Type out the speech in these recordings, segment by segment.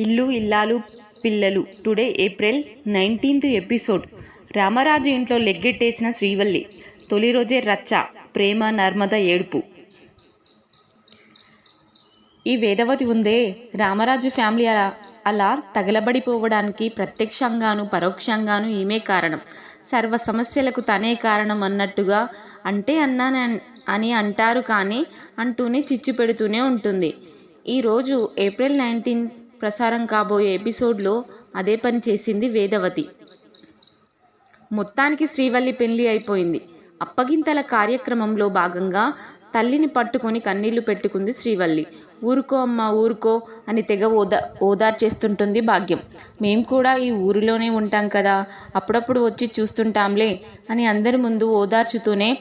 ఇల్లు ఇల్లాలు పిల్లలు today April 19th episode. Ramaraju ఇంట్లో లెగ్గెట్టేసిన శ్రీవల్లి. తొలి రోజే రచ్చ, ప్రేమ నర్మద ఏడుపు. ఈ వేదవతి ఉందే, రామరాజు ఫ్యామిలీ అలా తగలబడిపోవడానికి ప్రత్యక్షంగాను పరోక్షంగాను ఈమె కారణం. సర్వ సమస్యలకు తనే కారణం అన్నట్టుగా అంటే అని అంటారు, కానీ అంటూనే చిచ్చు పెడుతూనే ఉంటుంది. ఈరోజు ఏప్రిల్ 19 ప్రసారం కాబోయే ఎపిసోడ్లో అదే పని చేసింది వేదవతి. మొత్తానికి శ్రీవల్లి పెళ్లి అయిపోయింది. అప్పగింతల కార్యక్రమంలో భాగంగా తల్లిని పట్టుకొని కన్నీళ్లు పెట్టుకుంది శ్రీవల్లి. ఊరుకో అమ్మ ఊరుకో అని తెగ ఓదార్చేస్తుంటుంది భాగ్యం. మేం కూడా ఈ ఊరిలోనే ఉంటాం కదా, అప్పుడప్పుడు వచ్చి చూస్తుంటాంలే అని అందరి ముందు ఓదార్చుతూనే,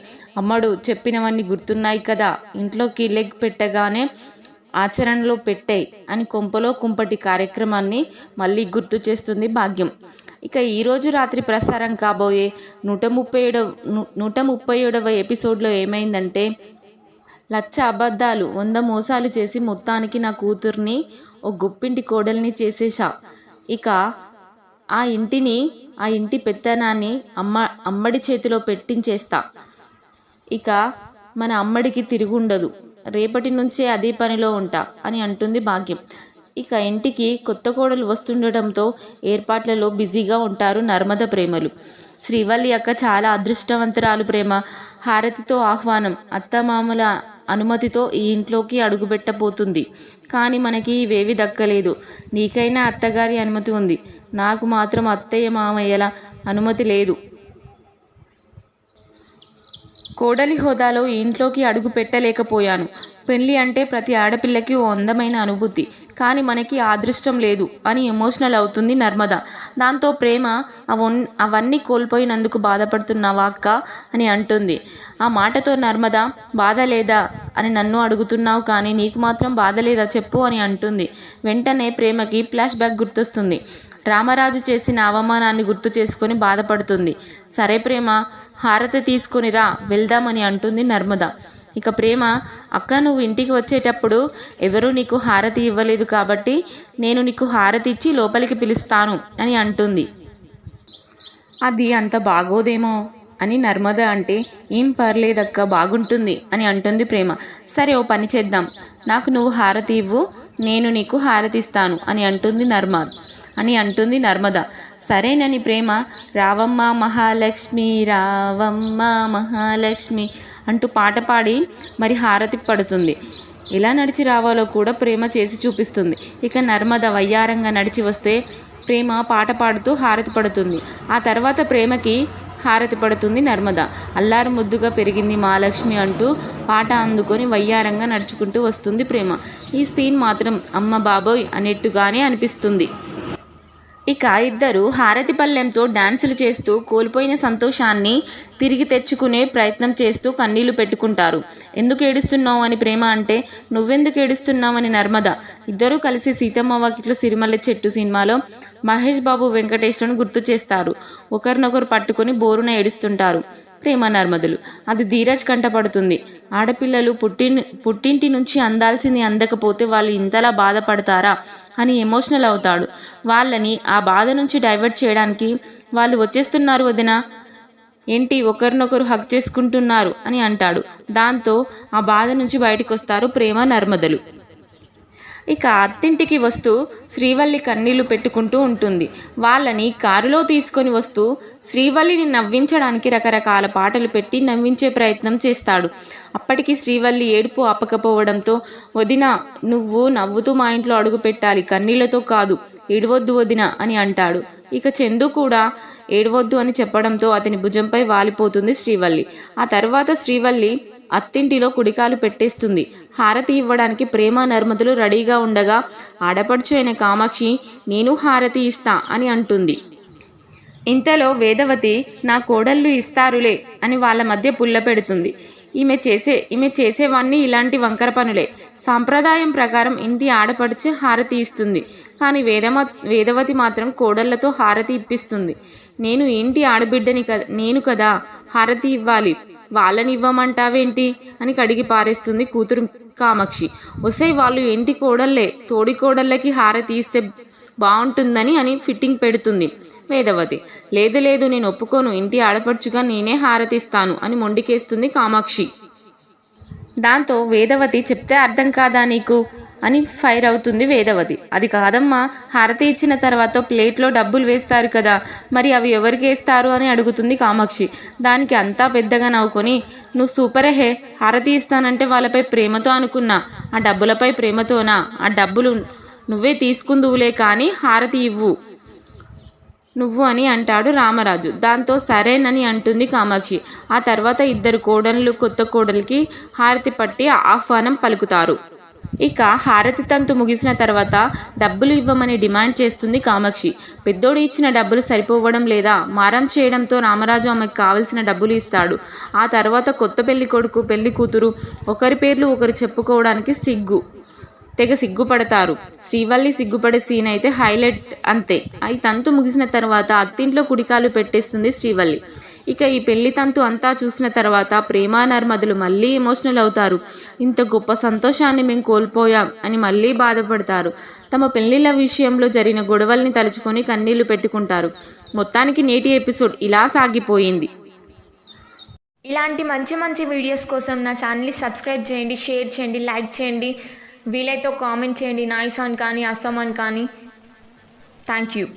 అమ్మడు చెప్పినవన్నీ గుర్తున్నాయి కదా, ఇంట్లోకి లెగ్ పెట్టగానే ఆచరణలో పెట్టాయి అని కొంపలో కుంపటి కార్యక్రమాన్ని మళ్ళీ గుర్తు చేస్తుంది భాగ్యం. ఇక ఈరోజు రాత్రి ప్రసారం కాబోయే 137వ ఎపిసోడ్లో ఏమైందంటే, లచ్చ అబద్ధాలు 100 మోసాలు చేసి మొత్తానికి నా కూతుర్ని ఓ గొప్పింటి కోడల్ని చేసేశా. ఇక ఆ ఇంటి పెత్తనాన్ని అమ్మడి చేతిలో పెట్టించేస్తా. ఇక మన అమ్మడికి తిరుగుండదు, రేపటి నుంచే అదే పనిలో ఉంటా అని అంటుంది భాగ్యం. ఇక ఇంటికి కొత్త కోడలు వస్తుండటంతో ఏర్పాట్లలో బిజీగా ఉంటారు నర్మద, ప్రేమలు. శ్రీవల్లి అక్క చాలా అదృష్టవంతురాలు ప్రేమ. హారతితో ఆహ్వానం, అత్తమామల అనుమతితో ఈ ఇంట్లోకి అడుగుపెట్టబోతుంది. కానీ మనకి ఇవేవి దక్కలేదు. నీకైనా అత్తగారి అనుమతి ఉంది, నాకు మాత్రం అత్తయ్య మామయ్యల అనుమతి లేదు. కోడలి హోదాలో ఈ ఇంట్లోకి అడుగు పెట్టలేకపోయాను. పెళ్లి అంటే ప్రతి ఆడపిల్లకి ఓ అందమైన అనుభూతి, కానీ మనకి ఆ అదృష్టం లేదు అని ఎమోషనల్ అవుతుంది నర్మద. దాంతో ప్రేమ, అవన్నీ కోల్పోయినందుకు బాధపడుతున్నావా అక్క అని అంటుంది. ఆ మాటతో నర్మద, బాధ లేదా అని నన్ను అడుగుతున్నావు, కానీ నీకు మాత్రం బాధ లేదా చెప్పు అని అంటుంది. వెంటనే ప్రేమకి ఫ్లాష్ బ్యాక్ గుర్తొస్తుంది. రామరాజు చేసిన అవమానాన్ని గుర్తు చేసుకొని బాధపడుతుంది. సరే ప్రేమ, హారతి తీసుకొని రా, వెళ్దామని అంటుంది నర్మద. ఇక ప్రేమ, అక్క నువ్వు ఇంటికి వచ్చేటప్పుడు ఎవరూ నీకు హారతి ఇవ్వలేదు కాబట్టి నేను నీకు హారతి ఇచ్చి లోపలికి పిలుస్తాను అని అంటుంది. అది అంత బాగోదేమో అని నర్మద అంటే, ఏం పర్లేదక్క, బాగుంటుంది అని అంటుంది ప్రేమ. సరే ఓ పని చేద్దాం, నాకు నువ్వు హారతి ఇవ్వు, నేను నీకు హారతి ఇస్తాను అని అంటుంది నర్మద. సరేనని ప్రేమ, రావమ్మ మహాలక్ష్మి రావమ్మ మహాలక్ష్మి అంటూ పాట పాడి మరి హారతి పడుతుంది. ఎలా నడిచి రావాలో కూడా ప్రేమ చేసి చూపిస్తుంది. ఇక నర్మద వయ్యారంగా నడిచి వస్తే ప్రేమ పాట పాడుతూ హారతి పడుతుంది. ఆ తర్వాత ప్రేమకి హారతి పడుతుంది నర్మద. అల్లారు ముద్దుగా పెరిగింది మహాలక్ష్మి అంటూ పాట అందుకొని వయ్యారంగా నడుచుకుంటూ వస్తుంది ప్రేమ. ఈ సీన్ మాత్రం అమ్మ బాబోయ్ అనేట్టుగానే అనిపిస్తుంది. ఇక ఇద్దరు హారతి పళ్ళెంతో డాన్సులు చేస్తూ కోల్పోయిన సంతోషాన్ని తిరిగి తెచ్చుకునే ప్రయత్నం చేస్తూ కన్నీళ్లు పెట్టుకుంటారు. ఎందుకు ఏడుస్తున్నావు అని ప్రేమ అంటే, నువ్వెందుకు ఏడుస్తున్నావని నర్మద. ఇద్దరూ కలిసి సీతమ్మ వాకిట్లో సిరిమల్లె చెట్టు సినిమాలో మహేష్ బాబు వెంకటేశ్వరుని గుర్తు చేస్తారు. ఒకరినొకరు పట్టుకొని బోరున ఏడుస్తుంటారు ప్రేమ నర్మదులు. అది ధీరజ్ కంటపడుతుంది. ఆడపిల్లలు పుట్టింటి నుంచి అందాల్సింది అందకపోతే వాళ్ళు ఇంతలా బాధపడతారా అని ఎమోషనల్ అవుతాడు. వాళ్ళని ఆ బాధ నుంచి డైవర్ట్ చేయడానికి, వాళ్ళు వచ్చేస్తున్నారు వదిన, ఏంటి ఒకరినొకరు హగ్ చేసుకుంటున్నారు అని అంటాడు. దాంతో ఆ బాధ నుంచి బయటకు వస్తారు ప్రేమ నర్మదలు. ఇక అత్తింటికి వస్తూ శ్రీవల్లి కన్నీళ్లు పెట్టుకుంటూ ఉంటుంది. వాళ్ళని కారులో తీసుకొని వస్తూ శ్రీవల్లిని నవ్వించడానికి రకరకాల పాటలు పెట్టి నవ్వించే ప్రయత్నం చేస్తాడు. అప్పటికి శ్రీవల్లి ఏడుపు ఆపకపోవడంతో, వదిన నువ్వు నవ్వుతూ మా ఇంట్లో అడుగు పెట్టాలి, కన్నీళ్లతో కాదు, ఏడవద్దు వదిన అని అంటాడు. ఇక చందు కూడా ఏడవద్దు అని చెప్పడంతో అతని భుజంపై వాలిపోతుంది శ్రీవల్లి. ఆ తర్వాత శ్రీవల్లి అత్తింటిలో కుడికాలు పెట్టేస్తుంది. హారతి ఇవ్వడానికి ప్రేమ నర్మదులు రెడీగా ఉండగా ఆడపడుచు అయిన కామాక్షి, నేను హారతి ఇస్తా అని అంటుంది. ఇంతలో వేదవతి, నా కోడళ్ళు ఇస్తారులే అని వాళ్ళ మధ్య పుల్ల పెడుతుంది. ఈమె చేసేవన్నీ ఇలాంటి వంకర పనులే. సాంప్రదాయం ప్రకారం ఇంటి ఆడపడిచే హారతి ఇస్తుంది, కానీ వేదవతి మాత్రం కోడళ్లతో హారతి ఇప్పిస్తుంది. నేను ఇంటి ఆడబిడ్డని నేను కదా హారతి ఇవ్వాలి, వాళ్ళని ఇవ్వమంటావేంటి అని కడిగి పారేస్తుంది కూతురు కామాక్షి. ఒసై వాళ్ళు ఇంటి కోడళ్లే, తోడి కోడళ్ళకి హారతి ఇస్తే బాగుంటుందని అని ఫిట్టింగ్ పెడుతుంది వేదవతి. లేదు లేదు, నేను ఒప్పుకోను, ఇంటి ఆడపడుచుగా నేనే హారతిస్తాను అని మొండికేస్తుంది కామాక్షి. దాంతో వేదవతి, చెప్తే అర్థం కాదా నీకు అని ఫైర్ అవుతుంది వేదవతి. అది కాదమ్మా, హారతి ఇచ్చిన తర్వాత ప్లేట్లో డబ్బులు వేస్తారు కదా, మరి అవి ఎవరికి వేస్తారు అని అడుగుతుంది కామాక్షి. దానికి అంతా పెద్దగా నవ్వుకొని, నువ్వు సూపరే హే, హారతి ఇస్తానంటే వాళ్ళపై ప్రేమతో అనుకున్నా, ఆ డబ్బులపై ప్రేమతోనా? ఆ డబ్బులు నువ్వే తీసుకుందువులే కానీ హారతి ఇవ్వు నువ్వు అని అంటాడు రామరాజు. దాంతో సరేనని అంటుంది కామాక్షి. ఆ తర్వాత ఇద్దరు కోడళ్ళు కొత్త కోడలికి హారతి పట్టి ఆహ్వానం పలుకుతారు. ఇక హారతి తంతు ముగిసిన తర్వాత డబ్బులు ఇవ్వమని డిమాండ్ చేస్తుంది కామాక్షి. పెద్దోడు ఇచ్చిన డబ్బులు సరిపోవడం లేదా, మారం చేయడంతో రామరాజు ఆమెకు కావలసిన డబ్బులు ఇస్తాడు. ఆ తర్వాత కొత్త పెళ్లి కొడుకు పెళ్లి కూతురు ఒకరి పేర్లు ఒకరు చెప్పుకోవడానికి తెగ సిగ్గుపడతారు. శ్రీవల్లి సిగ్గుపడే సీన్ అయితే హైలైట్. అంతే. ఈ తంతు ముగిసిన తర్వాత అత్తింట్లో కుడికాలు పెట్టేస్తుంది శ్రీవల్లి. ఇక ఈ పెళ్లి తంతు అంతా చూసిన తర్వాత ప్రేమ నర్మదులు మళ్ళీ ఎమోషనల్ అవుతారు. ఇంత గొప్ప సంతోషాన్ని మేము కోల్పోయాం అని మళ్ళీ బాధపడతారు. తమ పెళ్లిళ్ళ విషయంలో జరిగిన గొడవల్ని తలుచుకొని కన్నీళ్లు పెట్టుకుంటారు. మొత్తానికి నేటి ఎపిసోడ్ ఇలా సాగిపోయింది. ఇలాంటి మంచి మంచి వీడియోస్ కోసం నా ఛానల్ని సబ్స్క్రైబ్ చేయండి, షేర్ చేయండి, లైక్ చేయండి, వీలైతే కామెంట్ చేయండి, నాయిస్ ఆన్ కానీ అస్సాం అని కానీ. Thank you.